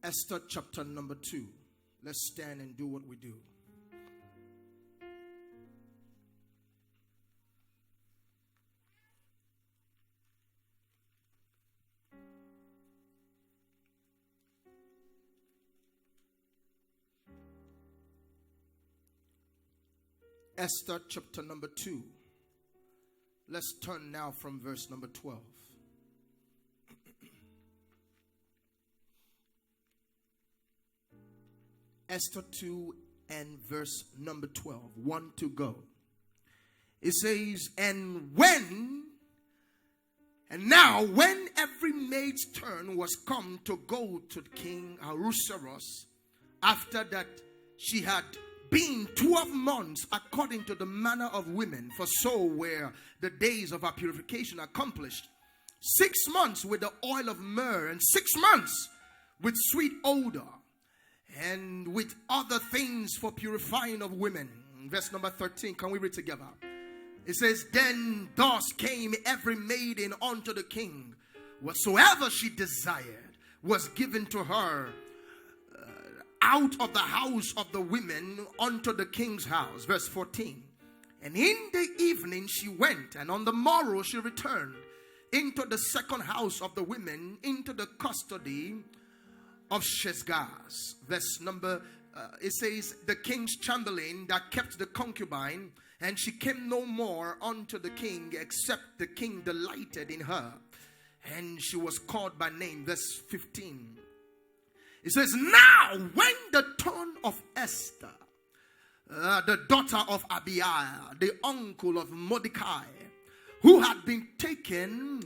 Esther chapter number 2. Let's stand and do what we do. Esther chapter number 2. Let's turn now from verse number 12. Esther 2 and verse number 12. 1 to go. It says, and now when every maid's turn was come to go to King Ahasuerus, after that she had been 12 months according to the manner of women, for so were the days of our purification accomplished. 6 months with the oil of myrrh, and 6 months with sweet odor, and with other things for purifying of women. Verse number 13, can we read together? It says, then thus came every maiden unto the king. Whatsoever she desired was given to her out of the house of the women unto the king's house. Verse 14. And in the evening she went, and on the morrow she returned into the second house of the women, into the custody of Sheshgaz. Verse number, it says, the king's chamberlain that kept the concubine, and she came no more unto the king, except the king delighted in her, and she was called by name. Verse 15. It says, now when the turn of Esther, the daughter of Abiah, the uncle of Mordecai, who had taken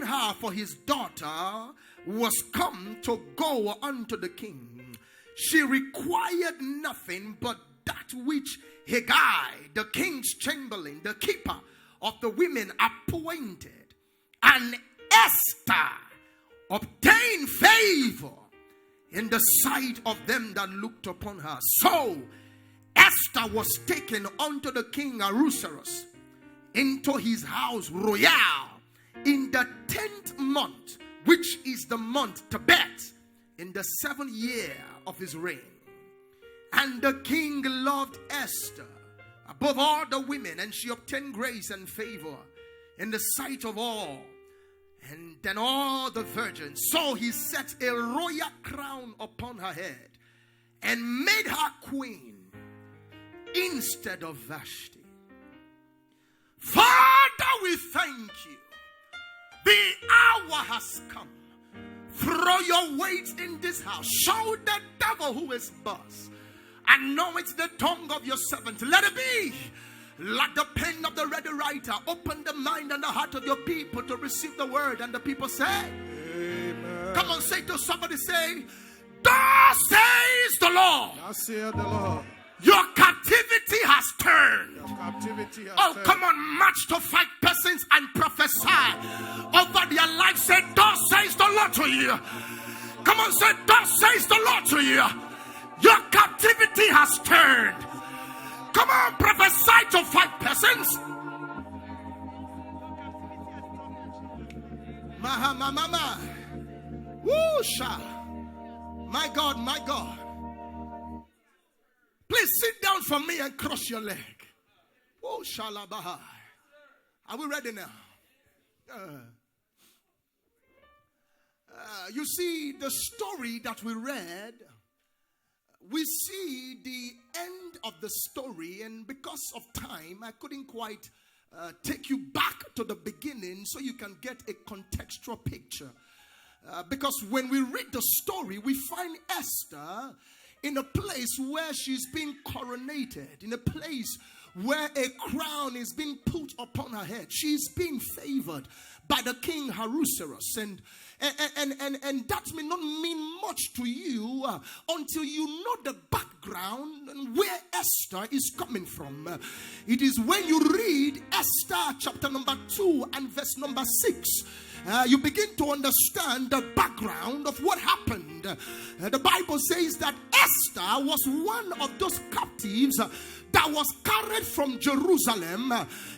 her for his daughter, was come to go unto the king, she required nothing but that which Haggai, the king's chamberlain, the keeper of the women, appointed. And Esther obtained favor in the sight of them that looked upon her. So Esther was taken unto the king Ahasuerus into his house royal in the 10th month, which is the month Tebet, in the 7th year of his reign. And the king loved Esther above all the women, and she obtained grace and favor in the sight of all, and then all the virgins. So he set a royal crown upon her head and made her queen instead of Vashti. Father, we thank you. The hour has come. Throw your weight in this house. Show the devil who is boss. Anoint the tongue of your servant. Let it be like the pen of the ready writer. Open the mind and the heart of your people to receive the word. And the people say, amen. Come on, say to somebody, say, thus says the Lord. Thus saith the Lord. Your captivity has turned. Your captivity has turned. Come on, march to 5 persons and prophesy over their life. Say, thus says the Lord to you. Come on, say, thus says the Lord to you. Your captivity has turned. Come on, prophesy to 5 persons. Mama. Whoosha. My God, my God. Please sit down for me and cross your leg. Oh, Shalabaha. Are we ready now? You see, the story that we read, we see the end of the story, and because of time, I couldn't quite take you back to the beginning so you can get a contextual picture. Because when we read the story, we find Esther in a place where she's been coronated, in a place where a crown is being put upon her head. She's been favored by the king Ahasuerus, and that may not mean much to you until you know the background and where Esther is coming from. It is when you read Esther chapter number 2 and verse number 6, you begin to understand the background of what happened. The Bible says that Esther was one of those captives that was carried from Jerusalem,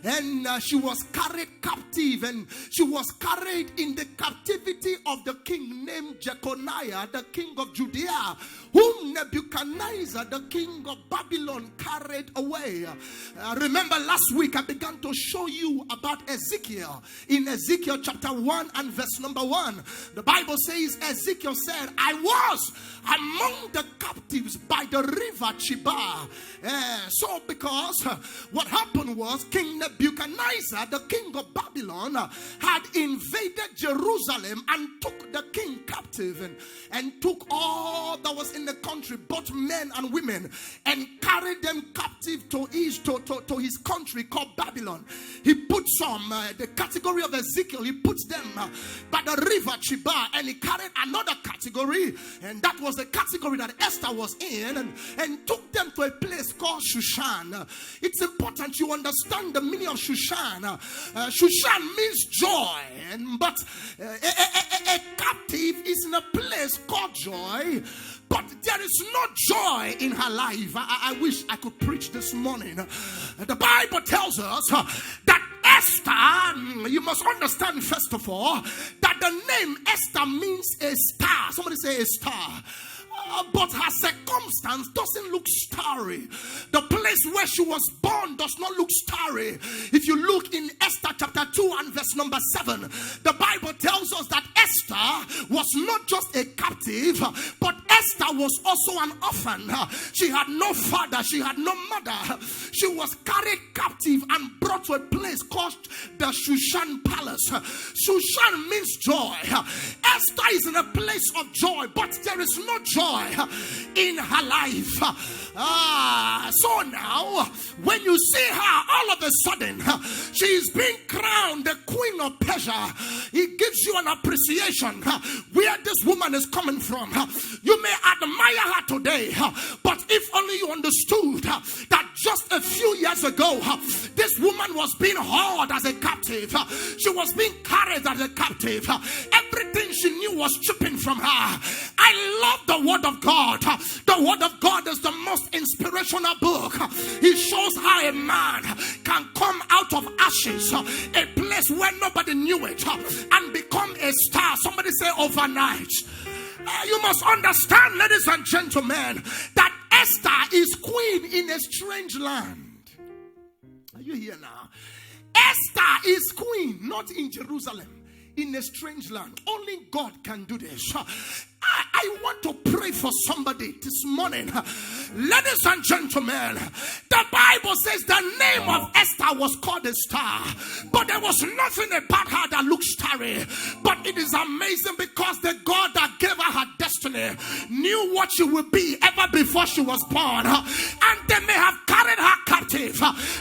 and she was carried captive, and she was carried in the captivity of the king named Jeconiah, the king of Judea, whom Nebuchadnezzar, the king of Babylon, carried away. Remember last week I began to show you about Ezekiel. In Ezekiel chapter 1 and verse number 1, the Bible says, Ezekiel said, I was among the captives by the river Chebar. So because what happened was King Nebuchadnezzar, the king of Babylon, had invaded Jerusalem and took the king captive, and took all that was in the country, both men and women, and carried them captive to his country called Babylon. He put some, the category of Ezekiel, he puts them by the river Chebar, and he carried another category, and that was the category that Esther was in, and took them to a place called Shushan. It's important you understand the meaning of Shushan. Shushan means joy, but a captive is in a place called joy, but there is no joy in her life. I wish I could preach this morning. The Bible tells us that Esther, you must understand first of all that the name Esther means a star. Somebody say a star. But her circumstance doesn't look starry. The place where she was born does not look starry. If you look in Esther chapter 2 and verse number 7, the Bible tells us that Esther was not just a captive, but Esther was also an orphan. She had no father, she had no mother. She was carried captive and brought to a place called the Shushan Palace. Shushan means joy. Esther is in a place of joy, but there is no joy in her life. So now when you see her, all of a sudden she is being crowned the queen of Persia. It gives you an appreciation where this woman is coming from. You may admire her today, but if only you understood that just a few years ago this woman was being hauled as a captive. She was being carried as a captive. Everything she knew was stripping from her. I love the word of God. The word of God is the most inspirational book. It shows how a man can come out of ashes, a place where nobody knew it, and become a star. Somebody say overnight. You must understand, ladies and gentlemen, that Esther is queen in a strange land. Are you here now? Esther is queen, not in Jerusalem, in a strange land. Only God can do this. I want to pray for somebody this morning. Ladies and gentlemen, the Bible says the name of Esther was called a star, but there was nothing about her that looked starry. But it is amazing because the God that gave her destiny knew what she would be ever before she was born. And they may have carried her captive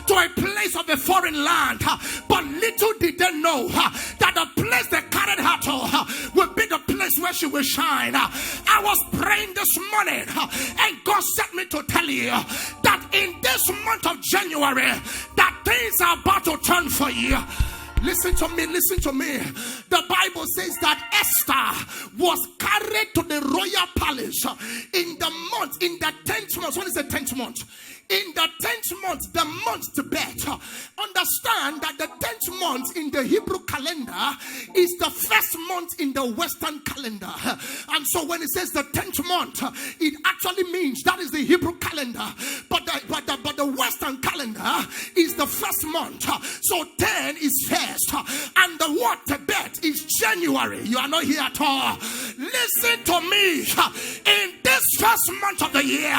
to a place of a foreign land, but little did they know that the place they carried her to would be the place where she will shine. I was praying this morning, and God sent me to tell you that in this month of January, that things are about to turn for you. Listen to me, listen to me. The Bible says that Esther was carried to the royal palace in the month, in the 10th month. What is the 10th month? In the 10th month, the month to bet. Understand that the 10th month in the Hebrew calendar is the first month in the Western calendar. And so when it says the 10th month, it actually means that is the Hebrew calendar. But the Western calendar is the first month. So 10 is first. And the word to bet is January. You are not here at all. Listen to me. In this first month of the year,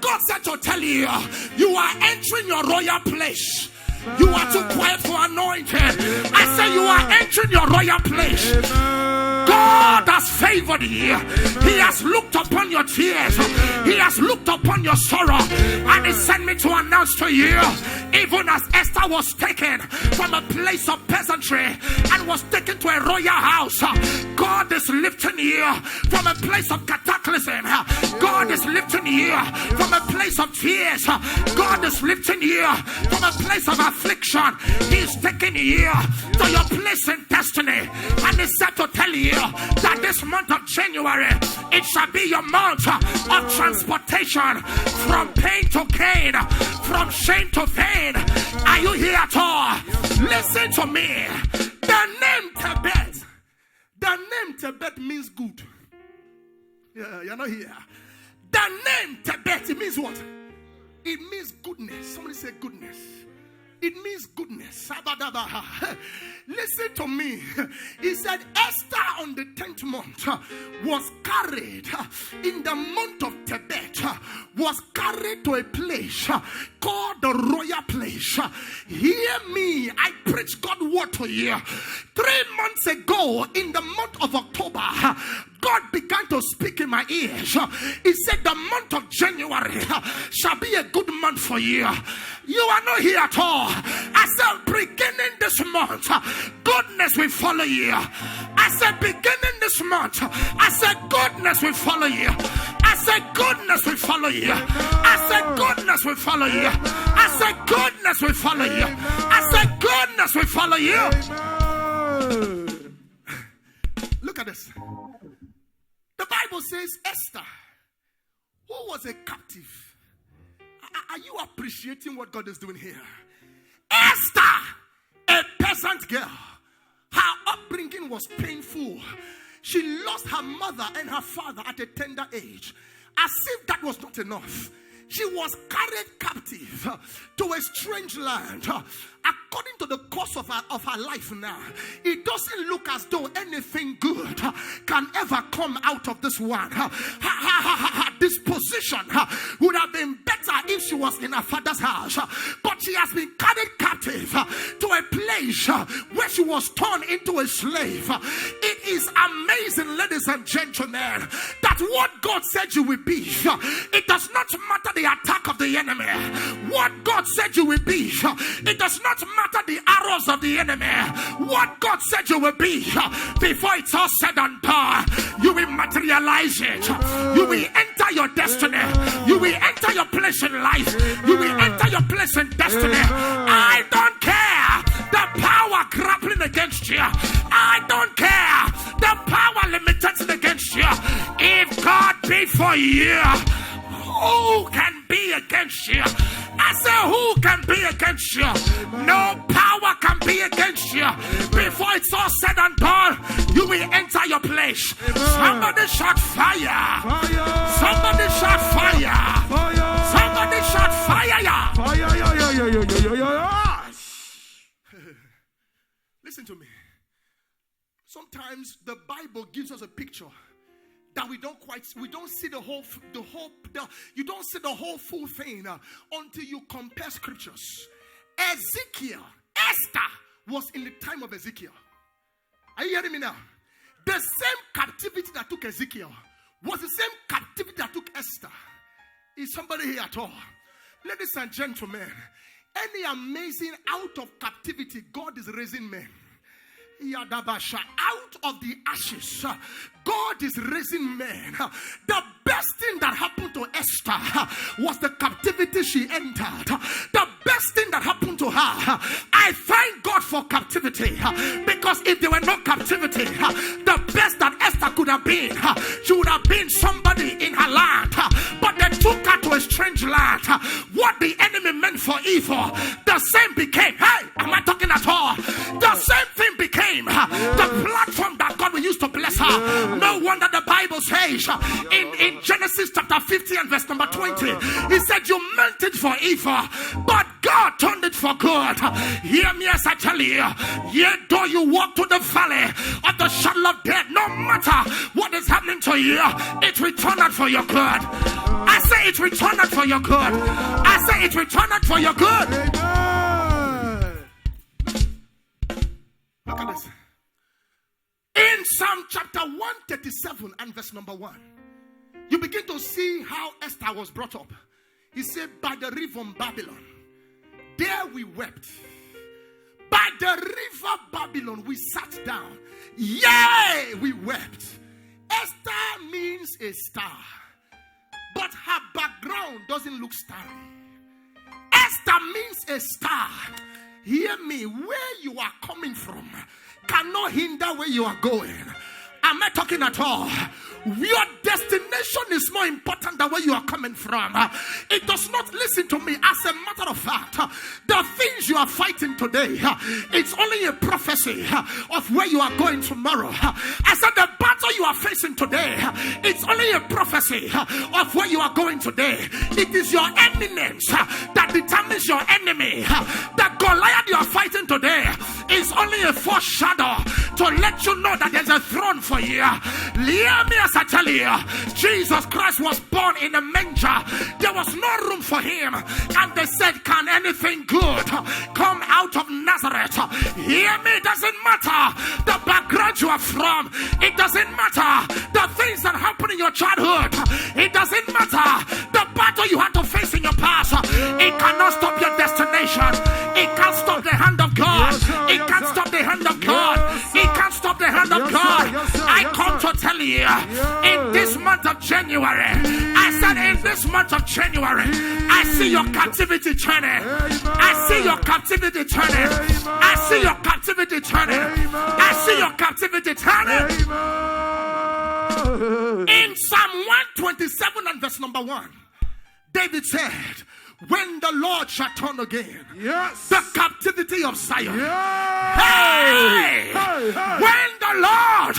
God said to tell you, you are entering your royal place. You are too quiet for anointing. I say you are entering your royal place. God has favored you. He has looked upon your tears. He has looked upon your sorrow. And he sent me to announce to you, even as Esther was taken from a place of peasantry and was taken to a royal house, God is lifting you from a place of cataclysm. God is lifting you from a place of tears. God is lifting you from a place of affliction. He's taking you to your place in destiny. And he said to tell you that this month of January, it shall be your month of transportation from pain to gain, from shame to fame. Are you here at all? Listen to me. The name Tebet means good. Yeah, you're not here. The name Tebet, it means what? It means goodness. Somebody say goodness. It means goodness. Listen to me. He said Esther on the 10th month was carried in the month of Tebet, was carried to a place called the royal place. Hear me. I preach God's word to you. 3 months ago, in the month of October, God began to speak in my ears. He said the month of January shall be a good month for you. You are not here at all. I said beginning this month, goodness will follow you. I said beginning this month, I said goodness will follow you. I said goodness will follow you. I said goodness will follow you. I said goodness will follow you. I said goodness will follow you. Look at this. The Bible says Esther, who was a captive. Are you appreciating what God is doing here? Esther, a peasant girl. Her upbringing was painful. She lost her mother and her father at a tender age. As if that was not enough, she was carried captive to a strange land. According to the course of her life now, it doesn't look as though anything good can ever come out of this one. Her disposition would have been better if she was in her father's house. But she has been carried captive to a place where she was turned into a slave. It is amazing, ladies and gentlemen, that what God said you will be, it does not matter the attack of the enemy. What God said you will be, it does not matter the arrows of the enemy. What God said you will be, before it's all said and done, you will materialize it. You will enter your destiny. You will enter your place in life. You will enter your place in destiny. I don't care the power grappling against you. I don't care the power limited against you. If God be for you, who can be against you? I say, who can be against you? No power can be against you. Before it's all said and done, you will enter your place. Somebody shout fire. Somebody shout fire. Somebody shout fire. Listen to me. Sometimes the Bible gives us a picture that we don't see you don't see the whole full thing until you compare scriptures. Esther was in the time of Ezekiel. Are you hearing me now? The same captivity that took Ezekiel was the same captivity that took Esther. Is somebody here at all? Ladies and gentlemen, any amazing out of captivity, God is raising men. Out of the ashes, God is raising men. The best thing that happened to Esther was the captivity she entered. The best thing that happened to her, I thank God for captivity, because if there were no captivity, the best that Esther could have been, she would have been somebody in her land. But they took her to a strange land. What the enemy meant for evil, the same became. Hey, am I talking at all? The same thing became the platform that God will use to bless her. No wonder the Bible says in Genesis chapter 50 and verse number 20, he said, you meant it for evil, but God turned it for good. Hear me as I tell you, yet though you walk to the valley of the shadow of death, no matter what is happening to you, it will turn out for your good. I say it will turn out for your good. I say it will turn out for your good. Look at this. In Psalm chapter 137 and verse number 1, you begin to see how Esther was brought up. He said, by the river Babylon, there we wept. By the river Babylon, we sat down. Yea, we wept. Esther means a star, but her background doesn't look starry. Esther means a star. Hear me, where you are coming from cannot hinder where you are going. Am I talking at all? Your destination is more important than where you are coming from. It does not, listen to me, as a matter of fact, the things you are fighting today, it's only a prophecy of where you are going tomorrow. I said the battle you are facing today, it's only a prophecy of where you are going today. It is your eminence that determines your enemy. The Goliath you are fighting today is only a foreshadow to let you know that there's a throne for you. Hear me as I tell you, Jesus Christ was born in a manger. There was no room for him, and they said, can anything good come out of Nazareth? Hear me, it doesn't matter the background you are from. It doesn't matter the things that happen in your childhood. It doesn't matter the battle you had to face in your past. It cannot stop your destination. It can't stop the hand of God. It can't stop the hand of God. It can't stop the hand of God. I come to tell you, in this month of January, I said in this month of January, I see your captivity turning. I see your captivity turning. I see your captivity turning. I see your captivity turning. In Psalm 127 and verse number 1, David said, when the Lord shall turn again, the captivity of Zion. Hey! When the Lord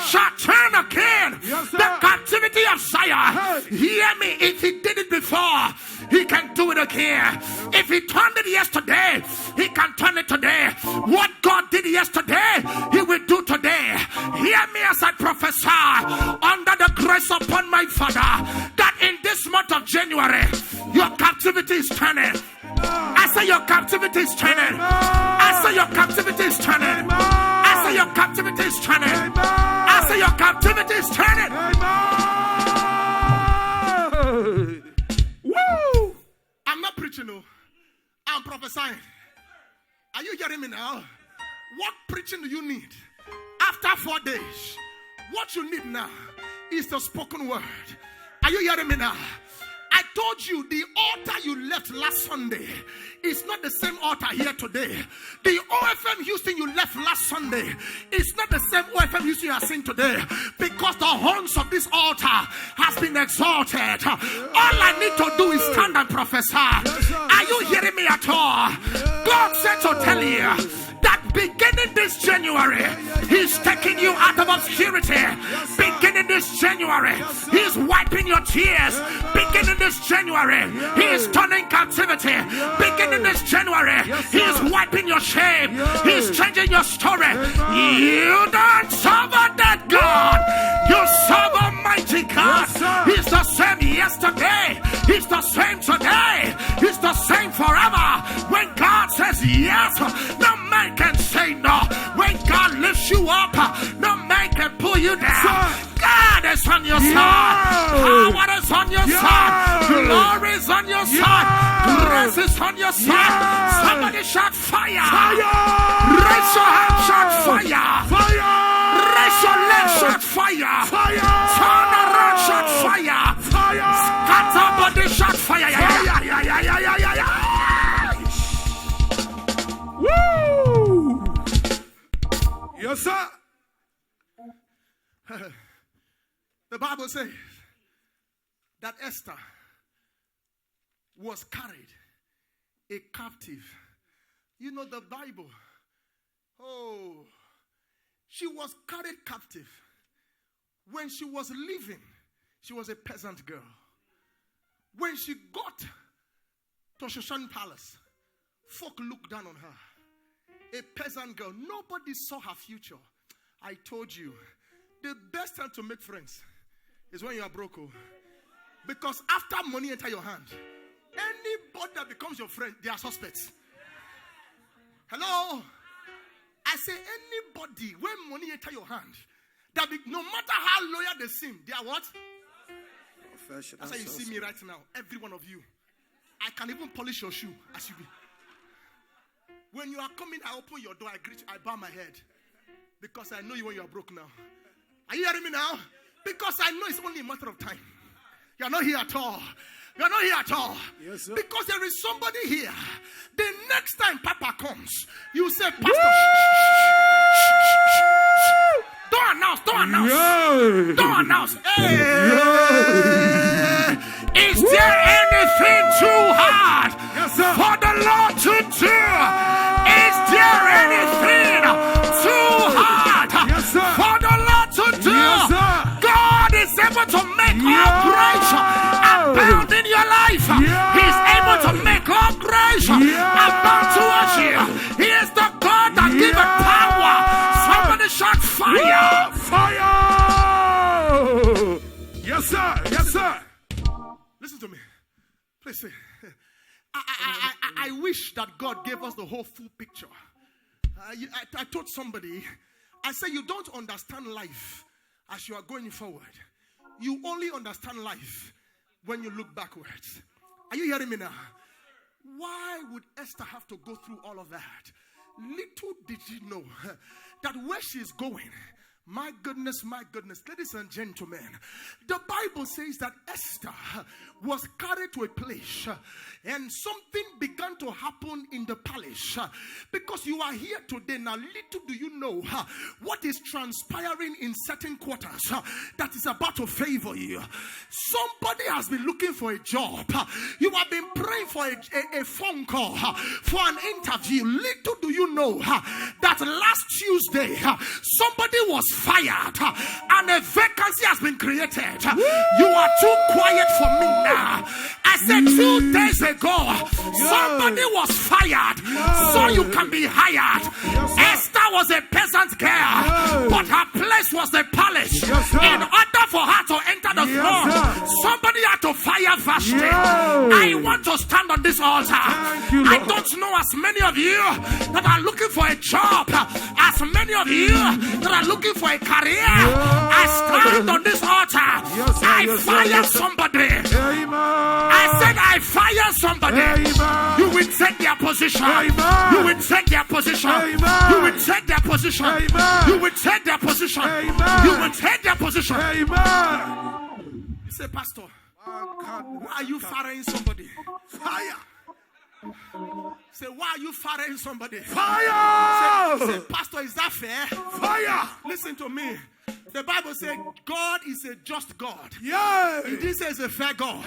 shall turn again, the captivity of Zion. Hear me, if he did it before, he can do it again. If he turned it yesterday, he can turn it today. What God did yesterday, he will do today. Hear me as I prophesy under the grace upon my Father, that in this month of January, your captivity is turning. I say your captivity is turning. I say your captivity is turning. I say your captivity is turning. I say your captivity is turning. Woo! I'm not preaching, no. I'm prophesying. Are you hearing me now? What preaching do you need? After 4 days, what you need now is the spoken word. Are you hearing me now? I told you the altar you left last Sunday is not the same altar here today. The OFM Houston you left last Sunday is not the same OFM Houston you are seeing today, because the horns of this altar has been exalted. All I need to do is stand and prophesy. Are you hearing me at all? God said to tell you that beginning this January, he's taking you out of obscurity. Beginning this January, he's wiping your tears. Beginning this January, he is turning captivity. Beginning this January, he is wiping your shame. He's changing your story. You don't serve a dead God. You serve a mighty God. He's the same yesterday. He's the same today. He's the same forever. When God says yes, no man can say no. When God lifts you up, no man can pull you down. God is on your side. Power is on your side. Glory is on your side. Grace is on your side. Somebody shout fire. Raise your hand, shout fire. Raise your leg, shout fire. Turn around, shout fire. Scatter body, shout fire. Woo! Yes, sir. The Bible says that Esther was carried a captive. You know the Bible. Oh, she was carried captive. When she was living, she was a peasant girl. When she got to Shushan Palace, folk looked down on her. A peasant girl. Nobody saw her future. I told you, the best time to make friends is when you are broke. Because after money enter your hand, anybody that becomes your friend, they are suspects. Hello? I say anybody, when money enter your hand, that no matter how loyal they seem, they are what? That's how you see me right now. Every one of you. I can even polish your shoe as you be. When you are coming, I open your door, I greet you, I bow my head. Because I know you when you are broke now. Are you hearing me now? Because I know it's only a matter of time. You are not here at all. You are not here at all. Yes, sir. Because there is somebody here. The next time Papa comes, you say, Pastor, Don't announce. Yeah. Don't announce. Hey. Yeah. Is there anything too hard for the Lord to do? Is there anything too hard for the Lord to do? God is able to make all grace abound in your life. He's able to make all grace abound towards you. He is the God that giveth power. Somebody shout fire! Fire! Yes, sir. Yes, sir. Listen to me. Please say. I wish that God gave us the whole full picture. I told somebody, I said, you don't understand life as you are going forward. You only understand life when you look backwards. Are you hearing me now? Why would Esther have to go through all of that? Little did you know that where she's going, my goodness, ladies and gentlemen, the Bible says that Esther was carried to a place and something began to happen in the palace. Because you are here today now, little do you know what is transpiring in certain quarters that is about to favor you. Somebody has been looking for a job. You have been praying for a phone call, for an interview. Little do you know that last Tuesday somebody was fired and a vacancy has been created. You are too quiet for me now. I said 2 days ago somebody was fired so you can be hired. Esther was a peasant girl, but her place was the palace. In order for her to enter the throne, somebody had to fire Vashti. I want to stand on this altar. I don't know as many of you that are looking for a job, as many of you that are looking for a career. I stand on this altar. I fire somebody. I said I fire somebody. You will take their position. You will take their position. You will take their position. You will take their position. You will take their position. You say, Pastor, why are you firing somebody? Fire. Say, why are you firing somebody? Fire! Say, Pastor, is that fair? Fire! Listen to me. The Bible says God is a just God. Yeah. It didn't say it's a fair God.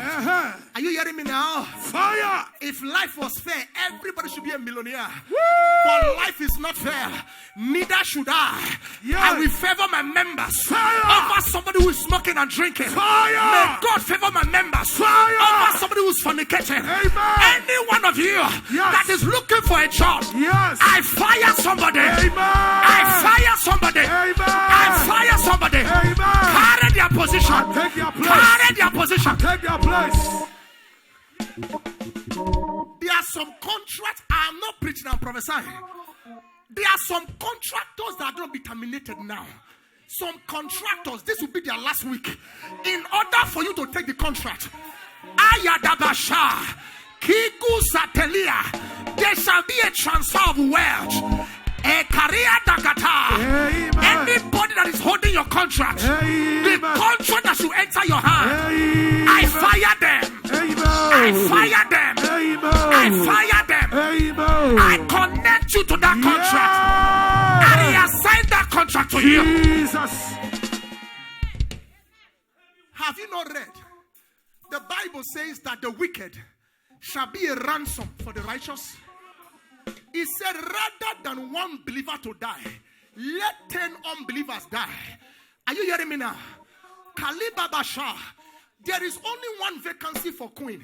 Are you hearing me now? Fire! If life was fair, everybody should be a millionaire. Woo! But life is not fair. Neither should I. Yeah. I will favor my members. Fire! Over somebody who is smoking and drinking. Fire! May God favor my members. Fire! Over somebody who is fornicating. Amen. Any one of you that is looking for a job, I fire somebody. Amen. I fire somebody. Amen. I fire somebody. Amen. Carry their position. Take your place. Carry their position. Take your place. There are some contracts. I am not preaching, I'm prophesying. There are some contractors that are going to be terminated now. Some contractors, this will be their last week. In order for you to take the contract, Ayadabasha, Kiku Satelia, there shall be a transfer of wealth. A career dagata. Anybody that is holding your contract, the contract that should enter your hand, I fire them. I fire them. I fire them. I connect you to that contract. I assign that contract to you. Jesus. Have you not read? The Bible says that the wicked shall be a ransom for the righteous. He said, rather than one believer to die, let 10 unbelievers die. Are you hearing me now? Kaliba Basha, there is only one vacancy for queen.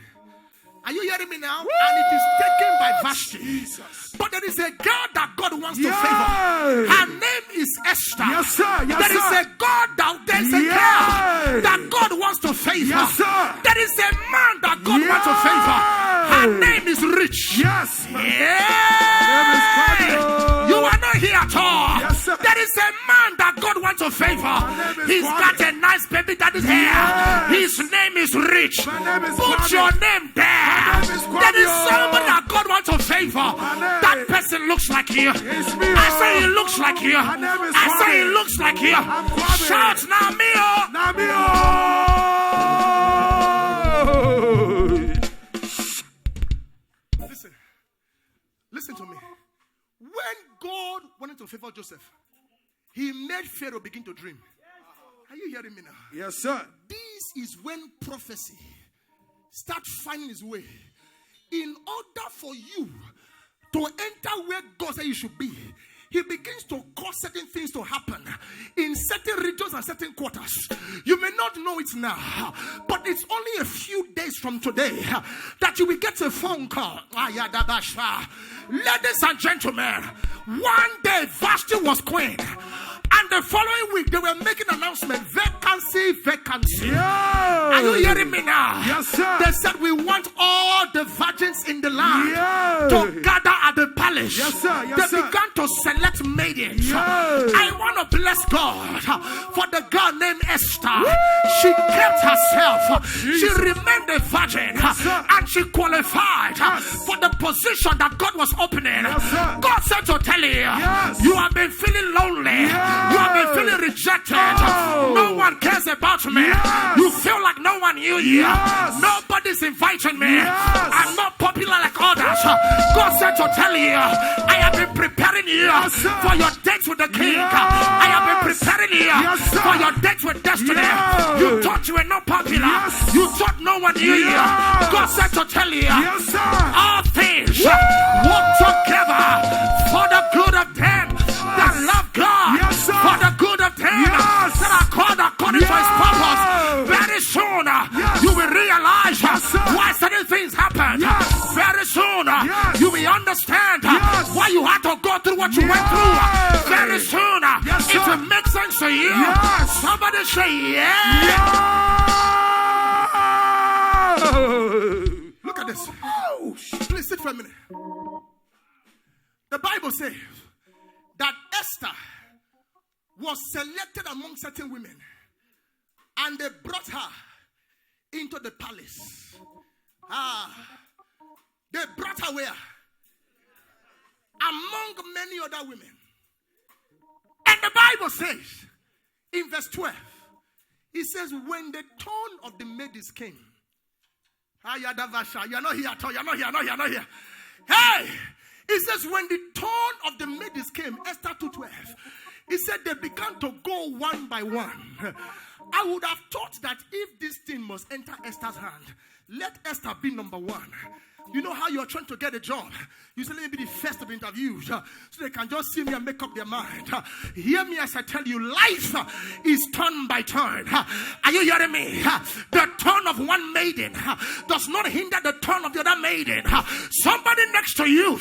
Are you hearing me now? Woo! And it is taken by Vashti. Jesus. But there is a girl that God wants to favor. Her name is Esther. Yes, sir. Yes, there is a God that there's a girl that God wants to favor. Yes, sir. There is a man that God wants to favor. Her name is Rich. Yes. Yeah. You are not here at all. Yes, sir. There is a man that God wants to favor. He's got a nice baby that is here. His name is Rich. Put your name there. There is somebody that God wants to favor. That person looks like you. I say he looks like you. I say he looks like you. Shout Namio. Listen to me. When God wanted to favor Joseph, he made Pharaoh begin to dream. Are you hearing me now? Yes, sir. This is when prophecy starts finding its way. In order for you to enter where God said you should be, he begins to cause certain things to happen in certain regions and certain quarters. You may not know it now, but it's only a few days from today that you will get a phone call. Ladies and gentlemen, one day Vashti was queen, and the following week they were making an announcement: vacancy. Yeah. Are you hearing me now? Yes, sir. They said, we want all the virgins in the land to gather at the palace. Yes, sir. Yes, they sir. began to select maidens. Yeah. I want to bless God for the girl named Esther. Woo! She kept herself. Jesus. She remained a virgin. Yes, and she qualified for the position that God was opening. Yes, God said to tell you, you have been feeling lonely. You have been feeling rejected. No one cares about me. You feel like no one knew you. Nobody's inviting me. I'm not popular like others. God said to tell you, I have been preparing you for your date with the king. I have been preparing you for your date with destiny. You thought you were not popular. You thought no one knew you. God said to tell you, all things work together for the good of them that love God, for the good of them that are called according to his purpose. Very soon you will realize why certain things happen. Very soon you will understand why you had to go through what you went through. Very soon it will make sense to you. Somebody say Look at this. Please sit for a minute. The Bible says that Esther was selected among certain women, and they brought her into the palace. They brought her where? Among many other women. And the Bible says in verse 12, it says, when the turn of the maidens came, you're not here at all, you're not here. Hey! It says when the turn of the maidens came, Esther 2:12, it said they began to go one by one. I would have thought that if this thing must enter Esther's hand, let Esther be number one. You know how you're trying to get a job? You say, let me be the first to be interviewed, so they can just see me and make up their mind. Hear me as I tell you, life is turn by turn. Are you hearing me? The turn of one maiden does not hinder the turn of the other maiden. Somebody next to you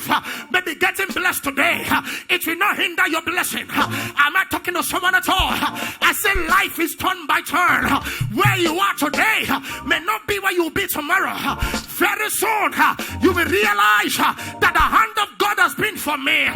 may be getting blessed today. It will not hinder your blessing. I'm not talking to someone at all. I say life is turn by turn. Where you are today may not be where you will be tomorrow. Very soon you will realize that the hand of God has been for me.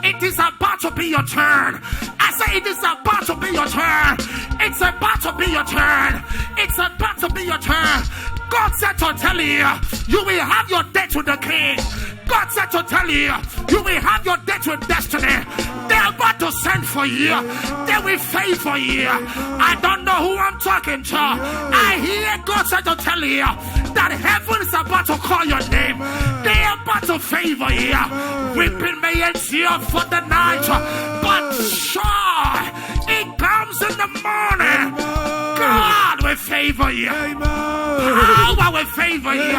It is about to be your turn. I say it is about to be your turn. It's about to be your turn. It's about to be your turn. God said to tell you, you will have your date with the king. God said to tell you, you will have your date with destiny. They're about to send for you. They will favor you. I don't know who I'm talking to. I hear God said to tell you that heaven is about to call your name. They're about to favor you. Weeping may endure for the night, but joy, it comes in the morning. God will favor you. Power will favor you.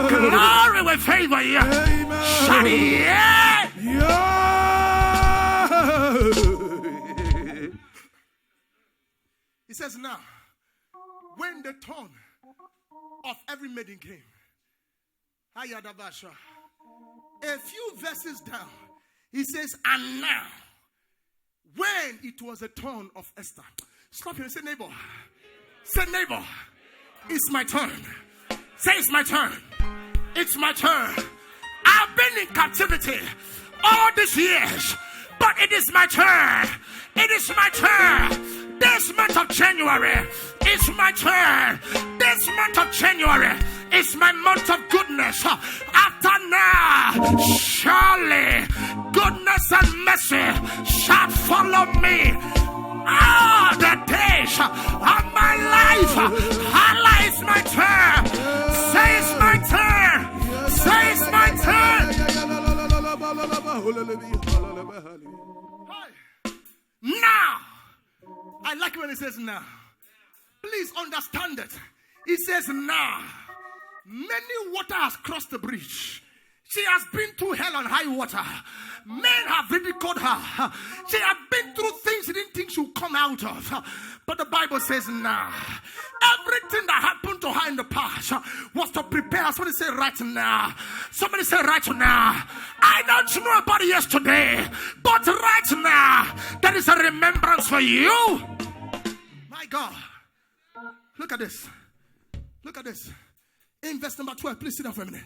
Glory will favor you. Shout yeah. He says now, when the turn of every maiden came, a few verses down, he says, and now, when it was the turn of Esther. Stop here. Say neighbor. Say neighbor. It's my turn. Say it's my turn. It's my turn. I've been in captivity all these years, but it is my turn. It is my turn. This month of January is my turn. This month of January is my month of goodness. After now, surely goodness and mercy shall follow me all the days of my life. Allah is my turn. Say it's my turn. Say it's my turn. Now, I like when it says now. Please understand it. It says now. Many water has crossed the bridge. She has been through hell and high water. Men have ridiculed her. She has been through things she didn't think she would come out of. But the Bible says now. Everything that happened to her in the past was to prepare. Somebody say right now. Somebody say right now. I don't know about yesterday, but right now, there is a remembrance for you. My God. Look at this. Look at this. In verse number 12, please sit down for a minute.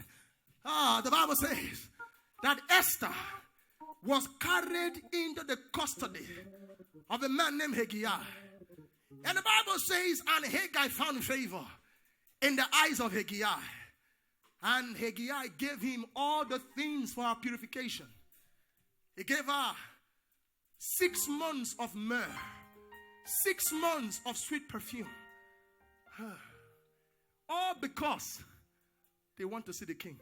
The Bible says that Esther was carried into the custody of a man named Aghahowa. And the Bible says, and Haggai found favor in the eyes of Aghahowa. And Aghahowa gave him all the things for her purification. He gave her 6 months of myrrh, 6 months of sweet perfume. All because they want to see the king.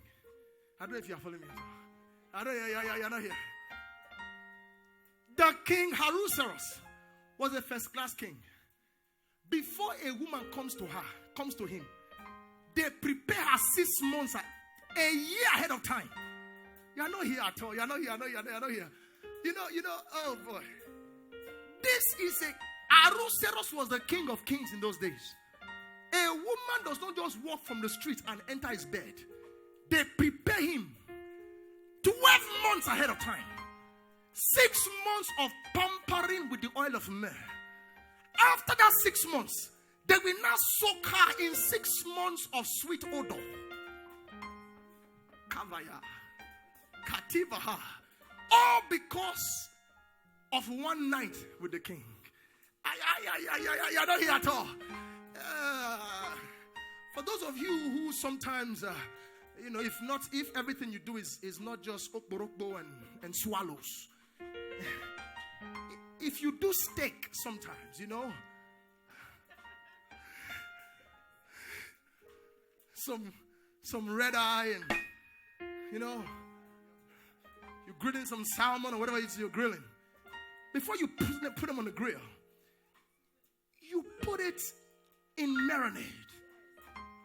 I don't know if you are following me. I don't know, you're not here. The king Ahasuerus was a first class king. Before a woman comes to him, they prepare her 6 months, a year ahead of time. You are not here at all. You are not here. You're not here. You know, oh boy. This is Ahasuerus was the king of kings in those days. A woman does not just walk from the street and enter his bed. They prepare him 12 months ahead of time. 6 months of pampering with the oil of myrrh. After that 6 months, they will now soak her in 6 months of sweet odor. Kavaya, Kativaha. All because of one night with the king. You're not here at all. For those of you who sometimes, if everything you do is not just okborokbo and swallows. If you do steak sometimes, some red eye and, you're grilling some salmon or whatever it is you're grilling. Before you put them on the grill, you put it in marinade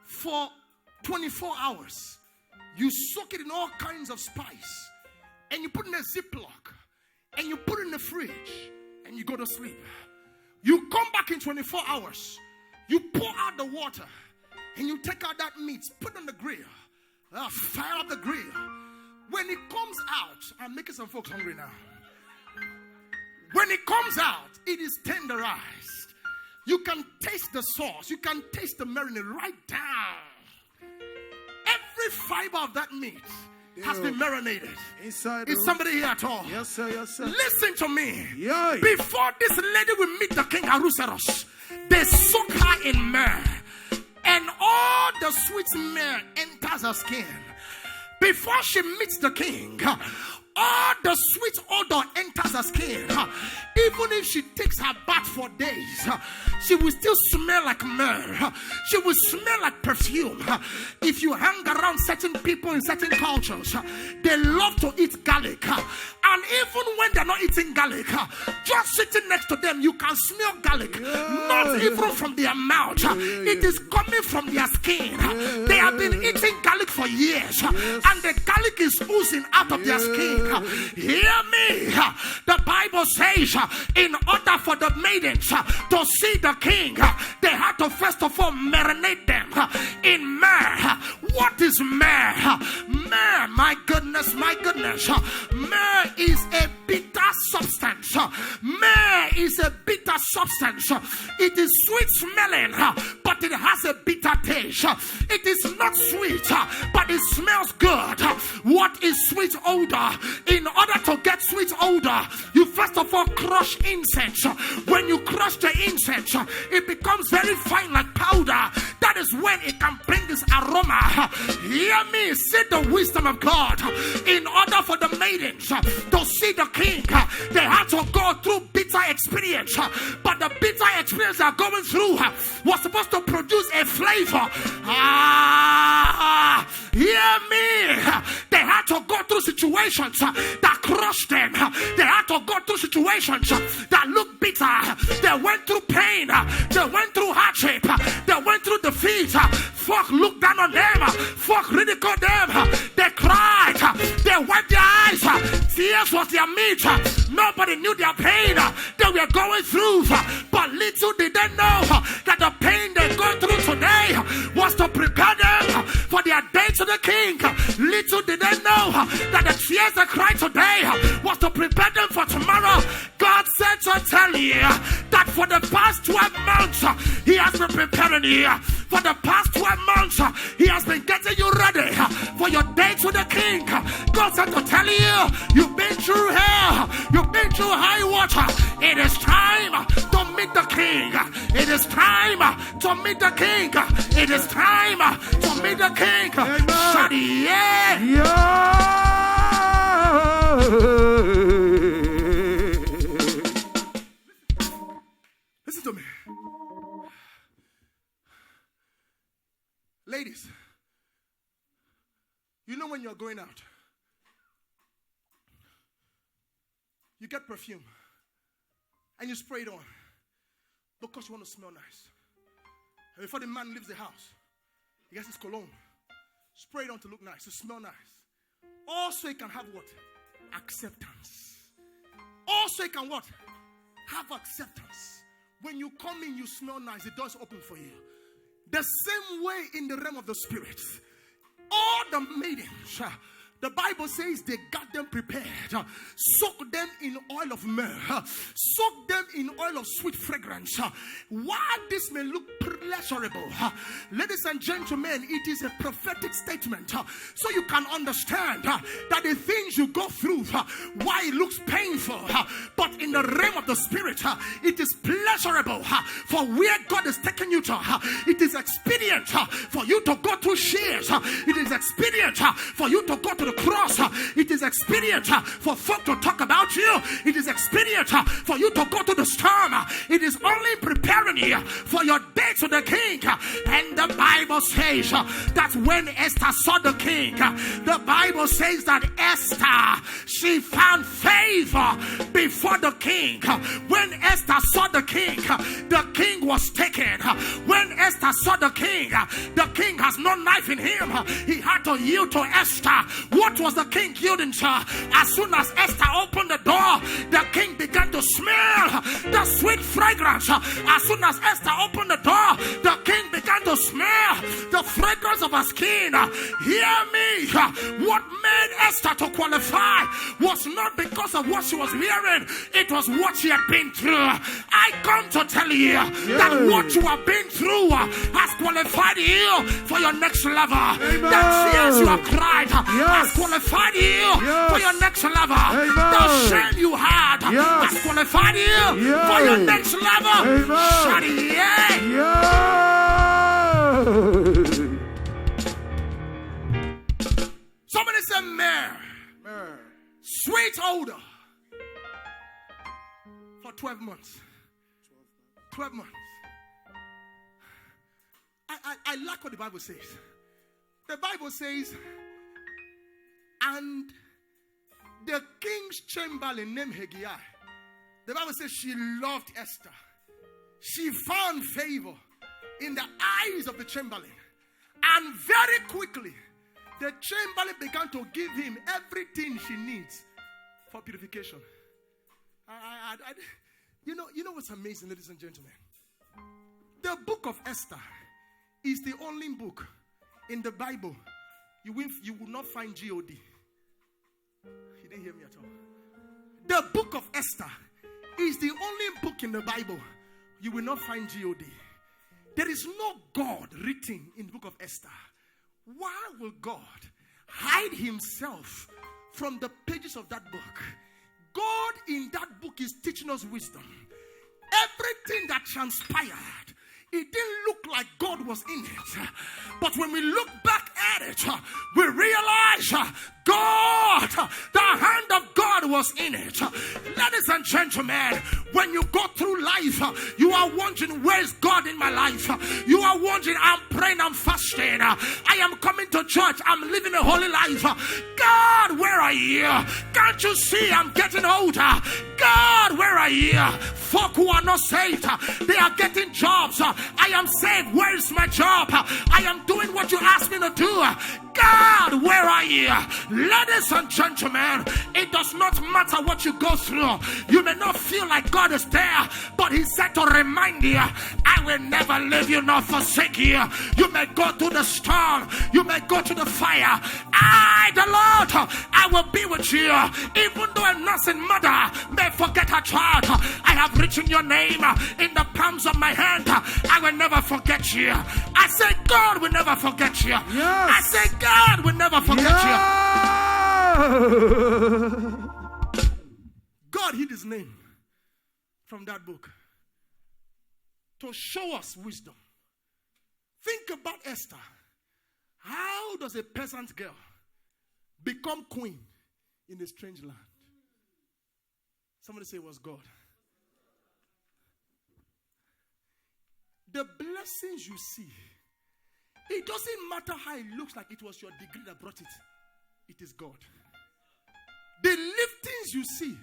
for 24 hours. You soak it in all kinds of spice. And you put it in a Ziploc. And you put it in the fridge. And you go to sleep. You come back in 24 hours. You pour out the water. And you take out that meat. Put it on the grill. Fire up the grill. When it comes out, I'm making some folks hungry now. When it comes out, it is tenderized. You can taste the sauce. You can taste the marinade right down. Every fiber of that meat has been marinated. Inside. Is somebody here at all? Yes, sir. Yes, sir. Listen to me. Yay. Before this lady will meet the king Ahasuerus, they soak her in myrrh. And all the sweet myrrh enters her skin. Before she meets the king, all the sweet odor enters her skin. Even if she takes her bath for days, she will still smell like myrrh. She will smell like perfume. If you hang around certain people in certain cultures, they love to eat garlic. And even when they're not eating garlic, just sitting next to them, you can smell garlic. Not even from their mouth. It is coming from their skin. They have been eating garlic for years. And the garlic is oozing out of their skin. Hear me. The Bible says, in order for the maidens to see the king, they had to first of all marinate them in myrrh. What is myrrh? Myrrh, my goodness. Myrrh is a bitter substance. Myrrh is a bitter substance. It is sweet smelling, but it has a bitter taste. It is not sweet, but it smells good. What is sweet odor? In order to get sweet odor, you first of all crush incense. When you crush the incense, it becomes very fine like powder. That is when it can bring this aroma. Hear me, see the wisdom of God. In order for the maidens to see the king, they had to go through bitter experience. But the bitter experience they are going through was supposed to produce a flavor. Hear me. They had to go through situations situations that crushed them. They had to go through situations that looked bitter. They went through pain. They went through hardship. They went through defeat. Folk looked down on them. Folk ridiculed them. They cried. They wiped their eyes. Tears was their meat. Nobody knew their pain they were going through. But little did they know that the pain they go through today was to prepare them for their day to the king. Little did they know that the tears they cried today was to prepare them for tomorrow. God said to tell you that for the past 12 months he has been preparing you. For the past 12 months he has been getting you ready for your day to the king. God said to tell you, you've been through hell, you've been through high water. It is time to meet the king. It is time to meet the king. It is time to meet the king. Shout yeah. Listen to me. Ladies, you know when you're going out, you get perfume and you spray it on because you want to smell nice. And before the man leaves the house, he gets his cologne, spray it on to look nice, to smell nice. Also, he can have what? Acceptance. Also, he can what? Have acceptance. When you come in, you smell nice. The door's open for you. The same way in the realm of the spirit, all the maidens, the Bible says they got them prepared. Soak them in oil of myrrh. Soak them in oil of sweet fragrance. While this may look pleasurable, ladies and gentlemen, it is a prophetic statement. So you can understand that the things you go through, why it looks painful, but in the realm of the spirit, it is pleasurable. For where God is taking you to, it is expedient for you to go through shears. It is expedient for you to go to the cross. It is expedient for folk to talk about you. It is expedient for you to go to the storm. It is only preparing you for your day to the king. And the Bible says that when Esther saw the king, the Bible says that Esther, she found favor before the king. When Esther saw the king was taken. When Esther saw the king has no knife in him. He had to yield to Esther. What was the king yielding to? As soon as Esther opened the door, the king began to smell the sweet fragrance. As soon as Esther opened the door, the king began to smell the fragrance of her skin. Hear me. What made Esther to qualify was not because of what she was wearing. It was what she had been through. I come to tell you that what you have been through has qualified you for your next level. Amen. The tears you have cried has qualified you for your next level. The shame you had has qualified you for your next level. Shout Somebody say myrrh. Sweet odor for 12 months. 12 months. I like what the Bible says. The Bible says, and the king's chamberlain named Aghahowa, the Bible says she loved Esther. She found favor in the eyes of the chamberlain. And very quickly, the chamberlain began to give him everything she needs for purification. You know what's amazing, ladies and gentlemen? The book of Esther is the only book in the Bible you will not find G-O-D. You didn't hear me at all. The book of Esther is the only book in the Bible you will not find G-O-D. There is no God written in the book of Esther. Why will God hide himself from the pages of that book? God in that book is teaching us wisdom. Everything that transpired it didn't look like God was in it. But when we look back at it, we realize God, the hand of God was in it. Ladies and gentlemen, when you go through life, you are wondering, where is God in my life? You are wondering, I'm praying, I'm fasting, I am coming to church, I'm living a holy life. God, where are you? Can't you see I'm getting older? God, where are you? Folk who are not saved, they are getting jobs. I am saved. Where is my job? I am doing what you asked me to do. God, where are you? Ladies and gentlemen, it does not matter what you go through. You may not feel like God is there, but He said to remind you, I will never leave you nor forsake you. You may go through the storm, you may go to the fire. I, the Lord, I will be with you. Even though a nursing mother may forget her child, I have written your name in the palms of my hand. I will never forget you. I say God will never forget you. Yes. I say God will never forget you. God hid His name from that book to show us wisdom. Think about Esther. How does a peasant girl become queen in a strange land? Somebody say it was God. The blessings you see, it doesn't matter how it looks like it was your degree that brought it. It is God. The liftings you see,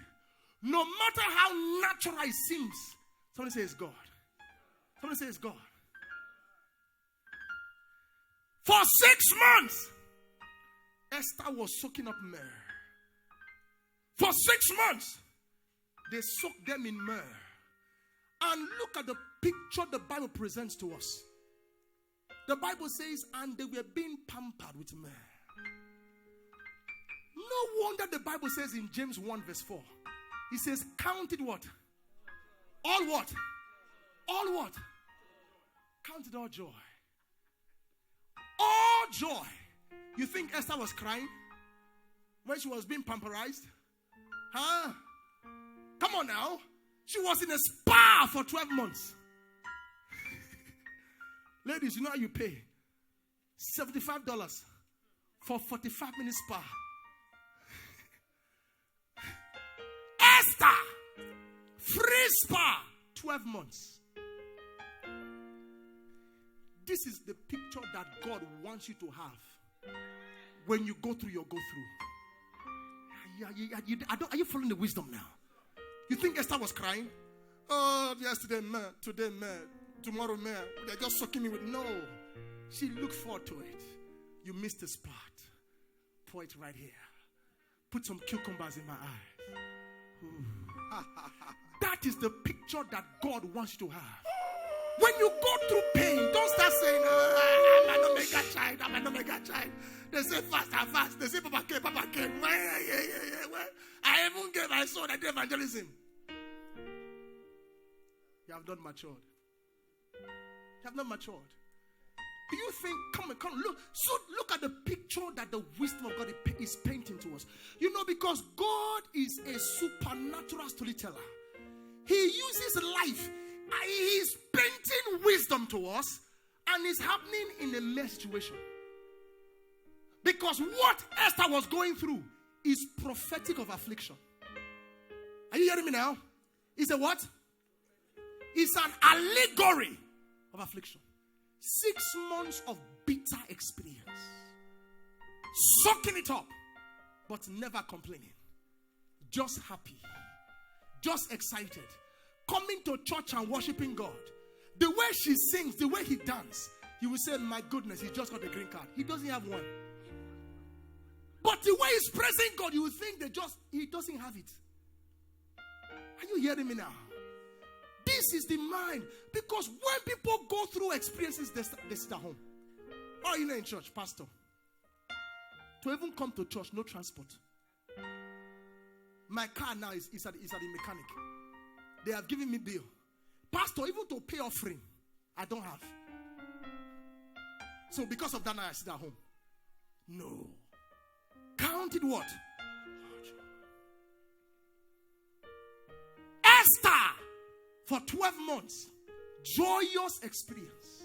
no matter how natural it seems, somebody say it's God. Somebody say it's God. For 6 months, Esther was soaking up myrrh. For 6 months, they soaked them in myrrh. And look at the picture the Bible presents to us. The Bible says, and they were being pampered with myrrh. No wonder the Bible says in James 1 verse 4, it says, count it what? All what? All what? Count it all joy. All joy. You think Esther was crying when she was being pamperized? Huh? Come on now. She was in a spa for 12 months. Ladies, you know how you pay? $75 for 45-minute spa. Esther, free spa, 12 months. This is the picture that God wants you to have when you go through your Are you following the wisdom now? You think Esther was crying? Oh, yesterday, man, today, man, tomorrow, man. They're just sucking me with. No. She looked forward to it. You missed the spot. Pour it right here. Put some cucumbers in my eyes. That is the picture that God wants you to have. When you go through pain, don't start saying, I'm an omega child, I'm an omega child. They say fast and fast. They say Papa came, Papa came. I even gave my son, I did evangelism. You have not matured. You have not matured. Do you think, come look. So look at the picture that the wisdom of God is painting to us. You know, because God is a supernatural storyteller. He uses life. He's painting wisdom to us, and it's happening in a mess situation. Because what Esther was going through is prophetic of affliction. Are you hearing me now? It's a what? It's an allegory of affliction. 6 months of bitter experience. Soaking it up, but never complaining. Just happy. Just excited. Coming to church and worshiping God. The way she sings, the way he dances, you will say, my goodness, he just got a green card. He doesn't have one. But the way he's praising God, you will think he doesn't have it. Are you hearing me now? This is the mind. Because when people go through experiences, they sit at home. Or you know, in church, pastor. To even come to church, no transport. My car now is at the mechanic. They have given me bill. Pastor, even to pay offering, I don't have. So because of that, now I sit at home. No. Counted what? Esther, for 12 months, joyous experience.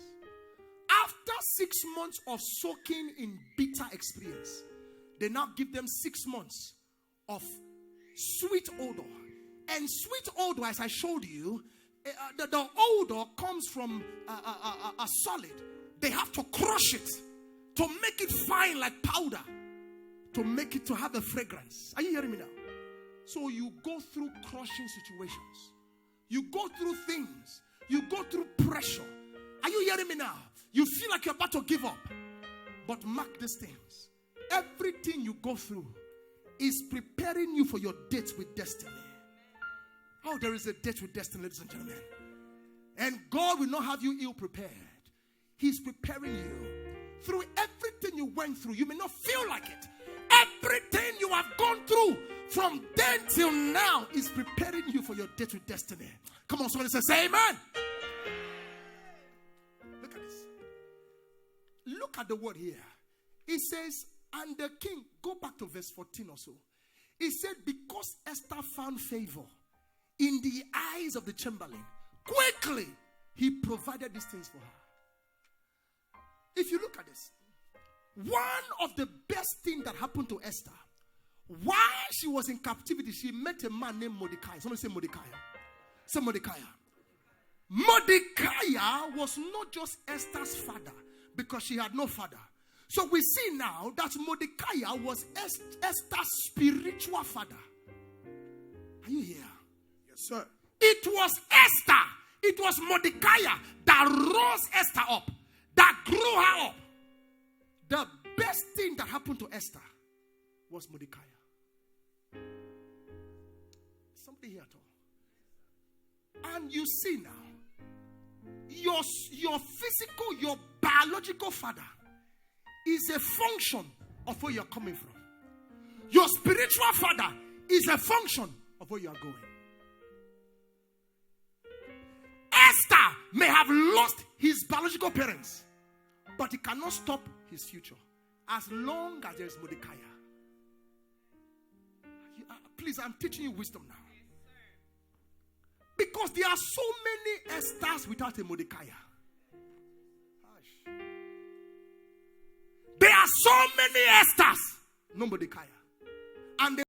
After 6 months of soaking in bitter experience, they now give them 6 months of sweet odor. And sweet odor, as I showed you, the odor comes from a solid. They have to crush it to make it fine like powder, to make it to have a fragrance. Are you hearing me now? So you go through crushing situations. You go through things. You go through pressure. Are you hearing me now? You feel like you're about to give up. But mark these things. Everything you go through is preparing you for your date with destiny. Oh, there is a date with destiny, ladies and gentlemen. And God will not have you ill prepared. He's preparing you. Through everything you went through, you may not feel like it. Everything you have gone through from then till now is preparing you for your date with destiny. Come on, somebody say amen. Look at this. Look at the word here. It says, and the king, go back to verse 14 or so. It said, because Esther found favor in the eyes of the chamberlain, quickly he provided these things for her. If you look at this, one of the best things that happened to Esther, while she was in captivity, she met a man named Mordecai. Somebody say Mordecai. Say Mordecai. Mordecai was not just Esther's father because she had no father. So we see now that Mordecai was Esther's spiritual father. Are you here? Yes, sir. It was Esther. It was Mordecai that rose Esther up, that grew her up. The best thing that happened to Esther was Mordecai. Something here at all. And you see now, your physical, your biological father is a function of where you're coming from. Your spiritual father is a function of where you are going. Esther may have lost his biological parents, but he cannot stop his future as long as there is Mordecai. Please, I'm teaching you wisdom now. Because there are so many Esthers without a Mordecai. There are so many Esthers, no Mordecai. And